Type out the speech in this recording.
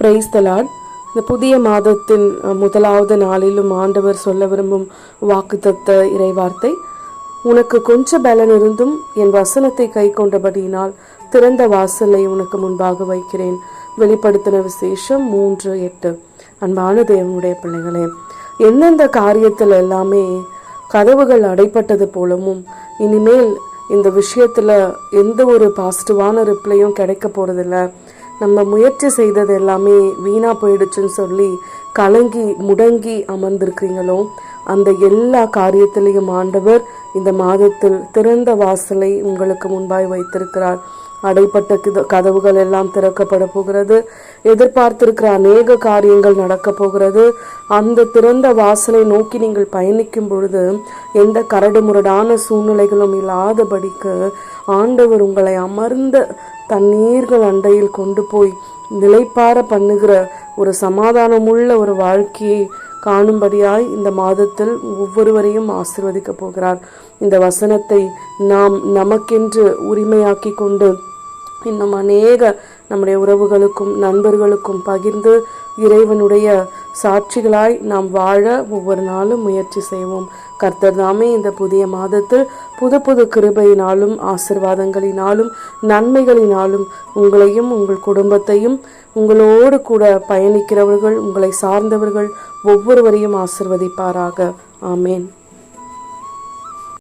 Praise the Lord. இந்த புதிய மாதத்தின் முதலாவது நாளிலும் ஆண்டவர் சொல்ல விரும்பும் வாக்குத்தத்த இறைவார்த்தை, உனக்கு கொஞ்சம் பலன் இருந்தும் என் வசனத்தை கை கொண்டபடியினால் திறந்த வாசலை உனக்கு முன்பாக வைக்கிறேன். வெளிப்படுத்தின விசேஷம் 3:8. அன்பான தேவனுடைய பிள்ளைகளே, எந்தெந்த காரியத்தில் எல்லாமே கதவுகள் அடைப்பட்டது போலவும் இனிமேல் இந்த விஷயத்துல எந்த ஒரு பாசிட்டிவான ரிப்ளையும் கிடைக்க போறதில்ல, நம்ம முயற்சி செய்தது எல்லாமே வீணா போயிடுச்சுன்னு சொல்லி கலங்கி முடங்கி அமர்ந்திருக்கிறீங்களோ, அந்த எல்லா காரியத்திலையும் ஆண்டவர் இந்த மாதத்தில் திறந்த வாசலை உங்களுக்கு முன்பாய் வைத்திருக்கிறார். அடைப்பட்ட கதவுகள் எல்லாம் திறக்கப்பட போகிறது. எதிர்பார்த்திருக்கிற அநேக காரியங்கள் நடக்க போகிறது. அந்த திறந்த வாசலை நோக்கி நீங்கள் பயணிக்கும் பொழுது எந்த கரடு முரடான சூழ்நிலைகளும் இல்லாதபடிக்கு ஆண்டவர் உங்களை அமர்ந்த தண்ணீர்கள் அண்டையில் கொண்டு போய் நிலைப்பார பண்ணுகிற ஒரு சமாதானமுள்ள ஒரு வாழ்க்கையை காணும்படியாய் இந்த மாதத்தில் ஒவ்வொருவரையும் ஆசீர்வதிக்க போகிறார். இந்த வசனத்தை நாம் நமக்கென்று உரிமையாக்கி கொண்டு இன்னும் அநேக நம்முடைய உறவுகளுக்கும் நண்பர்களுக்கும் பகிர்ந்து இறைவனுடைய சாட்சிகளாய் நாம் வாழ ஒவ்வொரு நாளும் முயற்சி செய்வோம். கர்த்தர் தாமே இந்த புதிய மாதத்தில் புது புது கிருபையினாலும் ஆசீர்வாதங்களினாலும் நன்மைகளினாலும் உங்களையும் உங்கள் குடும்பத்தையும் உங்களோடு கூட பயணிக்கிறவர்கள் உங்களை சார்ந்தவர்கள் ஒவ்வொருவரையும் ஆசீர்வதிப்பாராக. ஆமேன்.